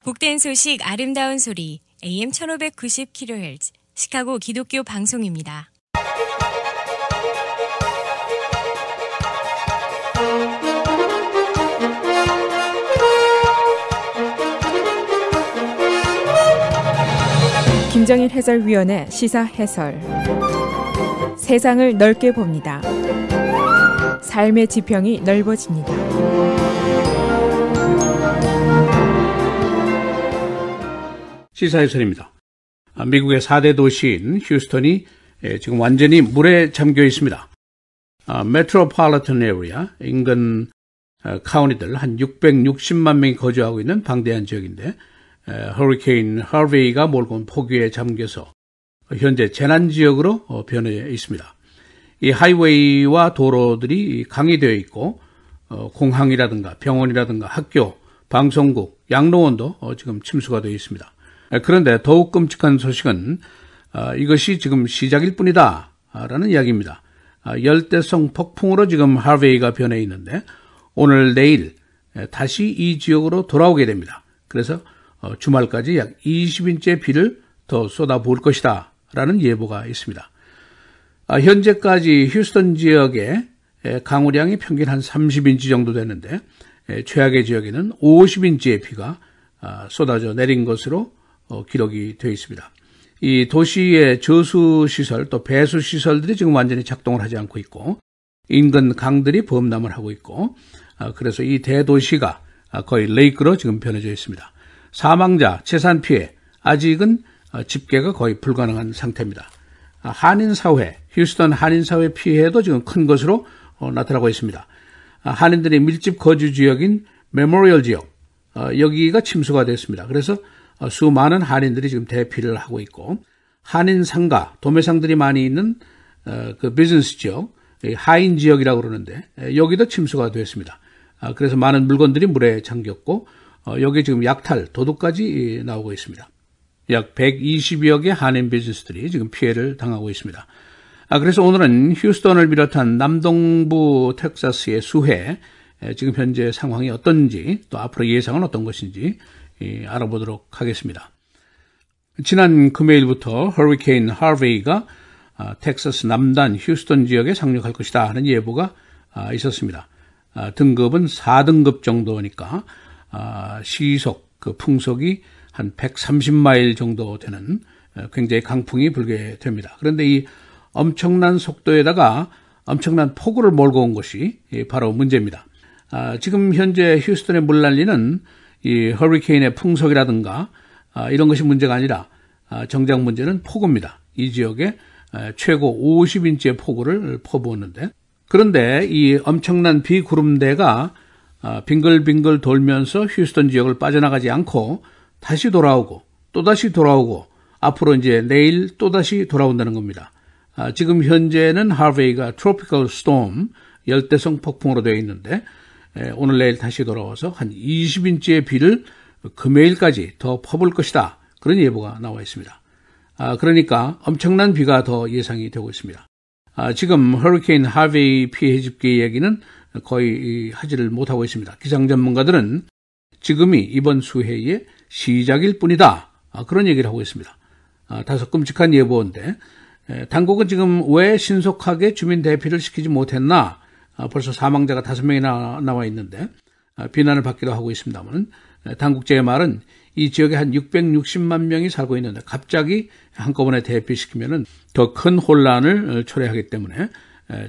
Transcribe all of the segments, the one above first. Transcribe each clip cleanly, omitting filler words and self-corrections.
복된 소식 아름다운 소리 AM 1590kHz 시카고 기독교 방송입니다. 김정일 해설위원의 시사 해설. 세상을 넓게 봅니다. 삶의 지평이 넓어집니다. 시사해설입니다. 미국의 4대 도시인 휴스턴이 지금 완전히 물에 잠겨 있습니다. 메트로폴리탄 에리아, 인근 카운티들 한 660만 명이 거주하고 있는 방대한 지역인데 허리케인 하베이가 몰고 온 폭우에 잠겨서 현재 재난지역으로 변해 있습니다. 이 하이웨이와 도로들이 강이 되어 있고 공항이라든가 병원이라든가 학교, 방송국, 양로원도 지금 침수가 되어 있습니다. 그런데 더욱 끔찍한 소식은 이것이 지금 시작일 뿐이다 라는 이야기입니다. 열대성 폭풍으로 지금 하베이가 변해 있는데 오늘 내일 다시 이 지역으로 돌아오게 됩니다. 그래서 주말까지 약 20인치의 비를 더 쏟아부을 것이다 라는 예보가 있습니다. 현재까지 휴스턴 지역의 강우량이 평균 한 30인치 정도 되는데 최악의 지역에는 50인치의 비가 쏟아져 내린 것으로 기록이 되어 있습니다. 이 도시의 저수시설 또 배수시설들이 지금 완전히 작동을 하지 않고 있고 인근 강들이 범람을 하고 있고 그래서 이 대도시가 거의 레이크로 지금 변해져 있습니다. 사망자, 재산 피해 아직은 집계가 거의 불가능한 상태입니다. 한인사회, 휴스턴 한인사회 피해도 지금 큰 것으로 나타나고 있습니다. 한인들의 밀집 거주 지역인 메모리얼 지역, 여기가 침수가 됐습니다. 그래서 수많은 한인들이 지금 대피를 하고 있고 한인 상가, 도매상들이 많이 있는 그 비즈니스 지역, 하인 지역이라고 그러는데 여기도 침수가 됐습니다. 그래서 많은 물건들이 물에 잠겼고 여기 지금 약탈, 도둑까지 나오고 있습니다. 약 120여 개 한인 비즈니스들이 지금 피해를 당하고 있습니다. 그래서 오늘은 휴스턴을 비롯한 남동부 텍사스의 수해, 지금 현재 상황이 어떤지 또 앞으로 예상은 어떤 것인지 알아보도록 하겠습니다. 지난 금요일부터 허리케인 하베이가 텍사스 남단 휴스턴 지역에 상륙할 것이다 하는 예보가 있었습니다. 등급은 4등급 정도니까 시속 그 풍속이 한 130마일 정도 되는 굉장히 강풍이 불게 됩니다. 그런데 이 엄청난 속도에다가 엄청난 폭우를 몰고 온 것이 바로 문제입니다. 지금 현재 휴스턴에 물난리는 이 허리케인의 풍속이라든가 이런 것이 문제가 아니라 정작 문제는 폭우입니다. 이 지역에 최고 50인치의 폭우를 퍼부었는데 그런데 이 엄청난 비구름대가 빙글빙글 돌면서 휴스턴 지역을 빠져나가지 않고 다시 돌아오고 또다시 돌아오고 앞으로 이제 내일 또다시 돌아온다는 겁니다. 지금 현재는 하베이가 트로피컬 스톰 열대성 폭풍으로 되어 있는데 오늘 내일 다시 돌아와서 한 20인치의 비를 금요일까지 더 퍼볼 것이다. 그런 예보가 나와 있습니다. 그러니까 엄청난 비가 더 예상이 되고 있습니다. 지금 허리케인 하베이 피해 집계 얘기는 거의 하지를 못하고 있습니다. 기상 전문가들은 지금이 이번 수해의 시작일 뿐이다. 그런 얘기를 하고 있습니다. 다소 끔찍한 예보인데 당국은 지금 왜 신속하게 주민 대피를 시키지 못했나? 벌써 사망자가 5명이나 나와 있는데 비난을 받기도 하고 있습니다만 당국자의 말은 이 지역에 한 660만 명이 살고 있는데 갑자기 한꺼번에 대피시키면 더 큰 혼란을 초래하기 때문에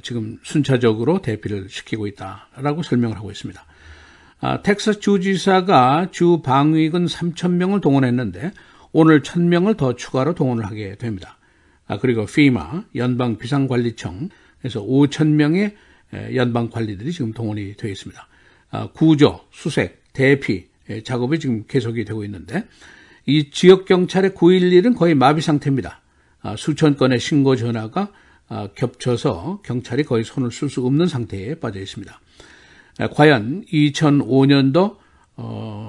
지금 순차적으로 대피를 시키고 있다라고 설명을 하고 있습니다. 텍사스 주지사가 주 방위군 3,000명을 동원했는데 오늘 1,000명을 더 추가로 동원을 하게 됩니다. 그리고 FEMA 연방 비상관리청에서 5,000명의 연방 관리들이 지금 동원이 되어 있습니다. 구조, 수색, 대피 작업이 지금 계속이 되고 있는데 이 지역 경찰의 911은 거의 마비 상태입니다. 수천 건의 신고 전화가 겹쳐서 경찰이 거의 손을 쓸 수 없는 상태에 빠져 있습니다. 과연 2005년도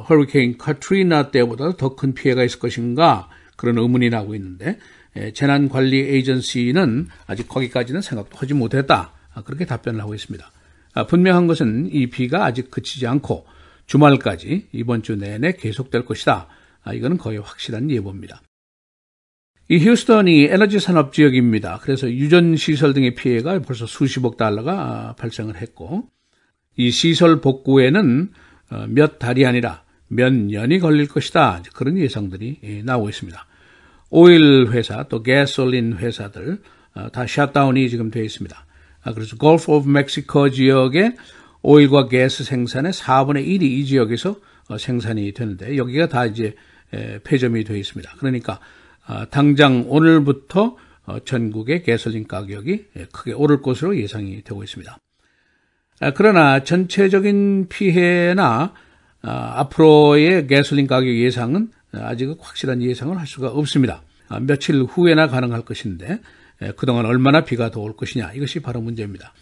허리케인 카트리나 때보다 더 큰 피해가 있을 것인가 그런 의문이 나고 있는데 재난관리 에이전시는 아직 거기까지는 생각도 하지 못했다. 그렇게 답변을 하고 있습니다. 분명한 것은 이 비가 아직 그치지 않고 주말까지 이번 주 내내 계속될 것이다. 이거는 거의 확실한 예보입니다. 이 휴스턴이 에너지 산업 지역입니다. 그래서 유전 시설 등의 피해가 벌써 수십억 달러가 발생을 했고, 이 시설 복구에는 몇 달이 아니라 몇 년이 걸릴 것이다. 그런 예상들이 나오고 있습니다. 오일 회사 또 가솔린 회사들 다 셧다운이 지금 되어 있습니다. 그래서 걸프 오브 멕시코 지역의 오일과 가스 생산의 4분의 1이 이 지역에서 생산이 되는데 여기가 다 이제 폐점이 되어 있습니다. 그러니까 당장 오늘부터 전국의 가솔린 가격이 크게 오를 것으로 예상이 되고 있습니다. 그러나 전체적인 피해나 앞으로의 가솔린 가격 예상은 아직 확실한 예상을 할 수가 없습니다. 며칠 후에나 가능할 것인데 그동안 얼마나 비가 더 올 것이냐, 이것이 바로 문제입니다.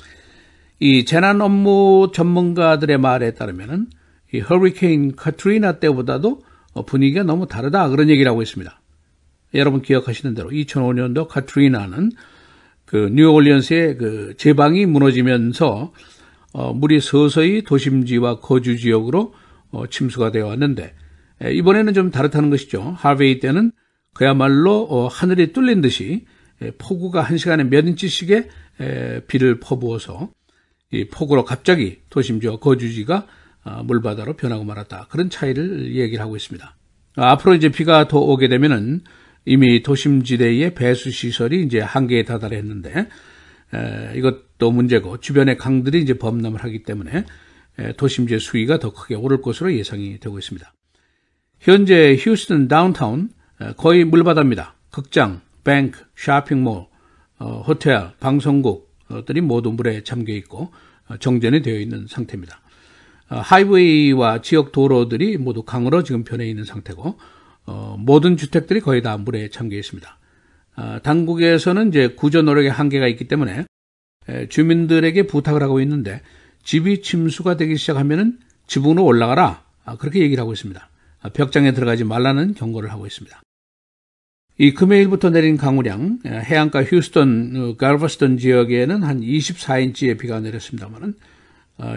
이 재난 업무 전문가들의 말에 따르면은 이 허리케인 카트리나 때보다도 분위기가 너무 다르다, 그런 얘기를 하고 있습니다. 여러분 기억하시는 대로 2005년도 카트리나는 그 뉴올리언스의 그 제방이 무너지면서 물이 서서히 도심지와 거주 지역으로 침수가 되어 왔는데, 이번에는 좀 다르다는 것이죠. 하베이 때는 그야말로 하늘이 뚫린 듯이 폭우가 1시간에 몇 인치씩의 비를 퍼부어서 이 폭우로 갑자기 도심지와 거주지가 물바다로 변하고 말았다, 그런 차이를 얘기를 하고 있습니다. 앞으로 이제 비가 더 오게 되면은 이미 도심지대의 배수시설이 이제 한계에 다다랐는데, 이것도 문제고, 주변의 강들이 이제 범람을 하기 때문에 도심지의 수위가 더 크게 오를 것으로 예상이 되고 있습니다. 현재 휴스턴 다운타운 거의 물바다입니다. 극장, 뱅크, 쇼핑몰, 호텔, 방송국들이 모두 물에 잠겨 있고 정전이 되어 있는 상태입니다. 하이웨이와 지역 도로들이 모두 강으로 지금 변해 있는 상태고, 모든 주택들이 거의 다 물에 잠겨 있습니다. 당국에서는 이제 구조 노력에 한계가 있기 때문에 주민들에게 부탁을 하고 있는데, 집이 침수가 되기 시작하면은 지붕으로 올라가라, 그렇게 얘기를 하고 있습니다. 벽장에 들어가지 말라는 경고를 하고 있습니다. 이 금요일부터 내린 강우량, 해안가 휴스턴, 갈버스턴 지역에는 한 24인치의 비가 내렸습니다만은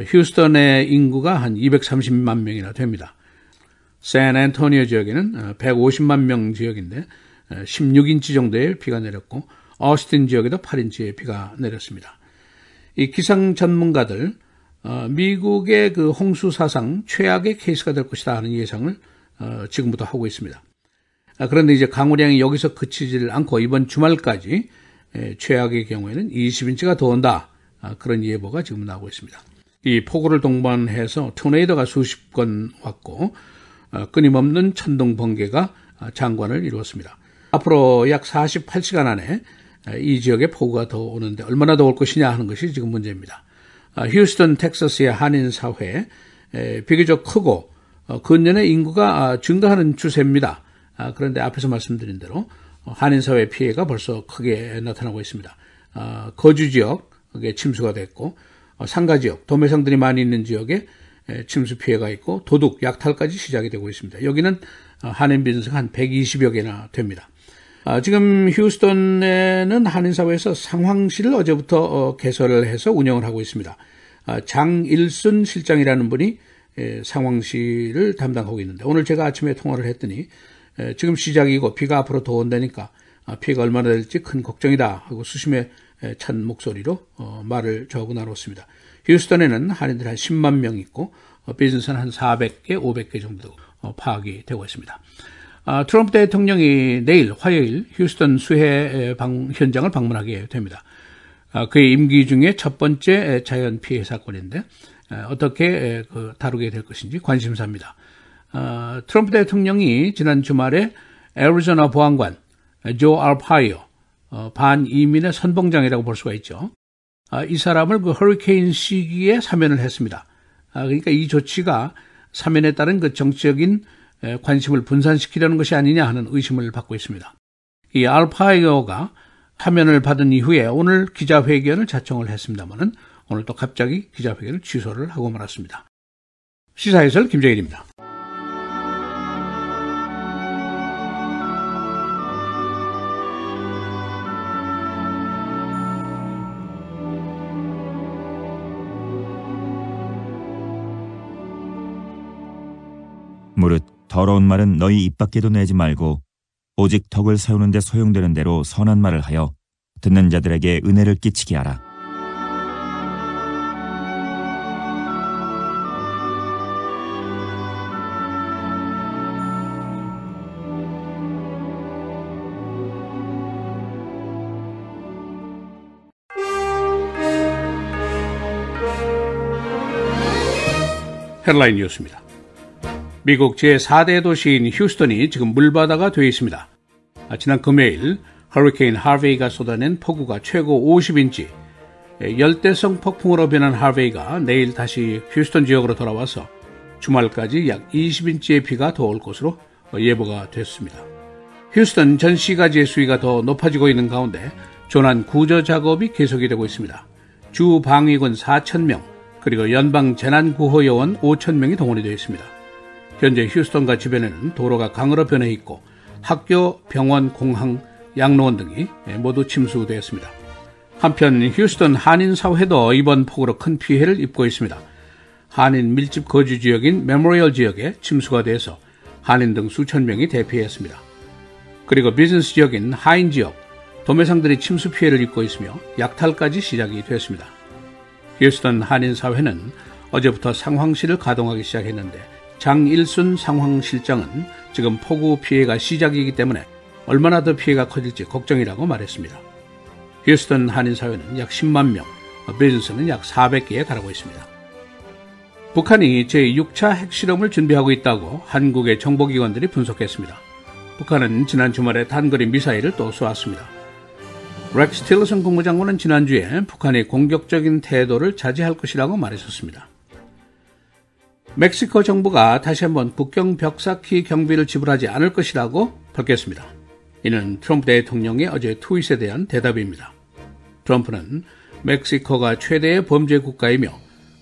휴스턴의 인구가 한 230만 명이나 됩니다. 샌앤토니오 지역에는 150만 명 지역인데 16인치 정도의 비가 내렸고, 어스틴 지역에도 8인치의 비가 내렸습니다. 이 기상 전문가들, 미국의 그 홍수 사상 최악의 케이스가 될 것이다 하는 예상을 지금부터 하고 있습니다. 그런데 이제 강우량이 여기서 그치질 않고 이번 주말까지 최악의 경우에는 20인치가 더 온다, 그런 예보가 지금 나오고 있습니다. 이 폭우를 동반해서 토네이도가 수십 건 왔고, 끊임없는 천둥 번개가 장관을 이루었습니다. 앞으로 약 48시간 안에 이 지역에 폭우가 더 오는데 얼마나 더 올 것이냐 하는 것이 지금 문제입니다. 휴스턴, 텍사스의 한인사회, 비교적 크고 근년에 인구가 증가하는 추세입니다. 그런데 앞에서 말씀드린 대로 한인사회 피해가 벌써 크게 나타나고 있습니다. 거주지역에 침수가 됐고, 상가지역, 도매상들이 많이 있는 지역에 침수 피해가 있고, 도둑, 약탈까지 시작이 되고 있습니다. 여기는 한인 빈소가 한 120여 개나 됩니다. 지금 휴스턴에는 한인사회에서 상황실을 어제부터 개설을 해서 운영을 하고 있습니다. 장일순 실장이라는 분이 상황실을 담당하고 있는데, 오늘 제가 아침에 통화를 했더니 지금 시작이고 비가 앞으로 더 온다니까 피해가 얼마나 될지 큰 걱정이다 하고 수심에 찬 목소리로 말을 저하고 나눴습니다. 휴스턴에는 한인들 한 10만 명 있고 비즈니스는 한 400개, 500개 정도 파악이 되고 있습니다. 트럼프 대통령이 내일 화요일 휴스턴 수해 현장을 방문하게 됩니다. 그의 임기 중에 첫 번째 자연 피해 사건인데 어떻게 다루게 될 것인지 관심사입니다. 트럼프 대통령이 지난 주말에 애리조나 보안관 조 알파이오, 반이민의 선봉장이라고 볼 수가 있죠. 이 사람을 그 허리케인 시기에 사면을 했습니다. 그러니까 이 조치가 사면에 따른 그 정치적인 관심을 분산시키려는 것이 아니냐 하는 의심을 받고 있습니다. 이 알파이오가 사면을 받은 이후에 오늘 기자회견을 자청을 했습니다마는 오늘 또 갑자기 기자회견을 취소를 하고 말았습니다. 시사해설 김정일입니다. 무릇 더러운 말은 너희 입 밖에도 내지 말고 오직 덕을 세우는 데 소용되는 대로 선한 말을 하여 듣는 자들에게 은혜를 끼치게 하라. 헤드라인 뉴스입니다. 미국 제4대 도시인 휴스턴이 지금 물바다가 되어 있습니다. 지난 금요일 허리케인 하베이가 쏟아낸 폭우가 최고 50인치, 열대성 폭풍으로 변한 하베이가 내일 다시 휴스턴 지역으로 돌아와서 주말까지 약 20인치의 비가 더 올 것으로 예보가 됐습니다. 휴스턴 전 시가지의 수위가 더 높아지고 있는 가운데 조난 구조 작업이 계속이 되고 있습니다. 주 방위군 4,000명, 그리고 연방 재난구호 요원 5,000명이 동원이 되어 있습니다. 현재 휴스턴과 주변에는 도로가 강으로 변해 있고 학교, 병원, 공항, 양로원 등이 모두 침수되었습니다. 한편 휴스턴 한인사회도 이번 폭우로 큰 피해를 입고 있습니다. 한인 밀집 거주 지역인 메모리얼 지역에 침수가 돼서 한인 등 수천 명이 대피했습니다. 그리고 비즈니스 지역인 하인 지역, 도매상들이 침수 피해를 입고 있으며 약탈까지 시작이 됐습니다. 휴스턴 한인사회는 어제부터 상황실을 가동하기 시작했는데 장일순 상황실장은 지금 폭우 피해가 시작이기 때문에 얼마나 더 피해가 커질지 걱정이라고 말했습니다. 휴스턴 한인사회는 약 10만 명, 비즈니스는 약 400개에 달하고 있습니다. 북한이 제6차 핵실험을 준비하고 있다고 한국의 정보기관들이 분석했습니다. 북한은 지난 주말에 단거리 미사일을 또 쏘았습니다. 렉스 틸러슨 국무장관은 지난주에 북한이 공격적인 태도를 자제할 것이라고 말했었습니다. 멕시코 정부가 다시 한번 국경 벽 쌓기 경비를 지불하지 않을 것이라고 밝혔습니다. 이는 트럼프 대통령의 어제 트윗에 대한 대답입니다. 트럼프는 멕시코가 최대의 범죄 국가이며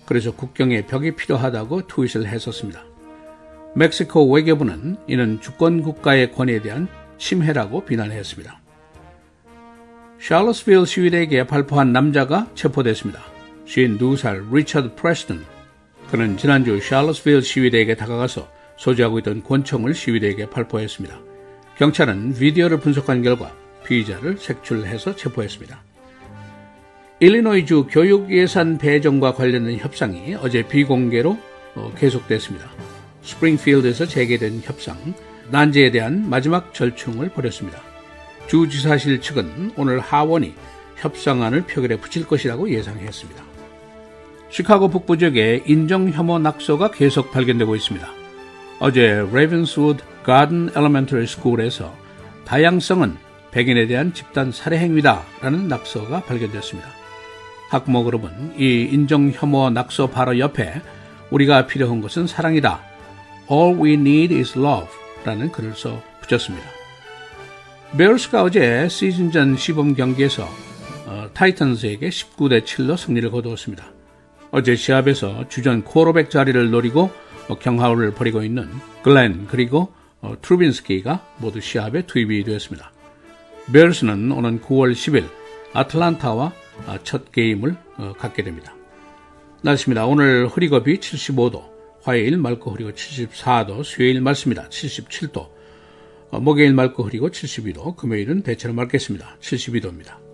그래서 국경에 벽이 필요하다고 트윗을 했었습니다. 멕시코 외교부는 이는 주권 국가의 권위에 대한 침해라고 비난했습니다. 샬럿스빌 시위대에게 발포한 남자가 체포됐습니다. 52살 리처드 프레스턴. 그는 지난주 샬럿스빌 시위대에게 다가가서 소지하고 있던 권총을 시위대에게 발포했습니다. 경찰은 비디오를 분석한 결과 피의자를 색출해서 체포했습니다. 일리노이주 교육 예산 배정과 관련된 협상이 어제 비공개로 계속됐습니다. 스프링필드에서 재개된 협상, 난제에 대한 마지막 절충을 벌였습니다. 주지사실 측은 오늘 하원이 협상안을 표결에 붙일 것이라고 예상했습니다. 시카고 북부 지역에 인종 혐오 낙서가 계속 발견되고 있습니다. 어제 레이븐스우드 가든 엘리멘터리 스쿨에서 다양성은 백인에 대한 집단 살해 행위다라는 낙서가 발견됐습니다. 학부모 그룹은 이 인종 혐오 낙서 바로 옆에 우리가 필요한 것은 사랑이다. All we need is love 라는 글을 써 붙였습니다. 베어스가 어제 시즌전 시범 경기에서 타이탄즈에게 19대 7로 승리를 거두었습니다. 어제 시합에서 주전 쿼터백 자리를 노리고 경하를 벌이고 있는 글렌 그리고 트루빈스키가 모두 시합에 투입이 되었습니다. 베어스는 오는 9월 10일 아틀란타와 첫 게임을 갖게 됩니다. 날씨입니다. 오늘 흐리고 비 75도, 화요일 맑고 흐리고 74도, 수요일 맑습니다. 77도, 목요일 맑고 흐리고 72도, 금요일은 대체로 맑겠습니다. 72도입니다.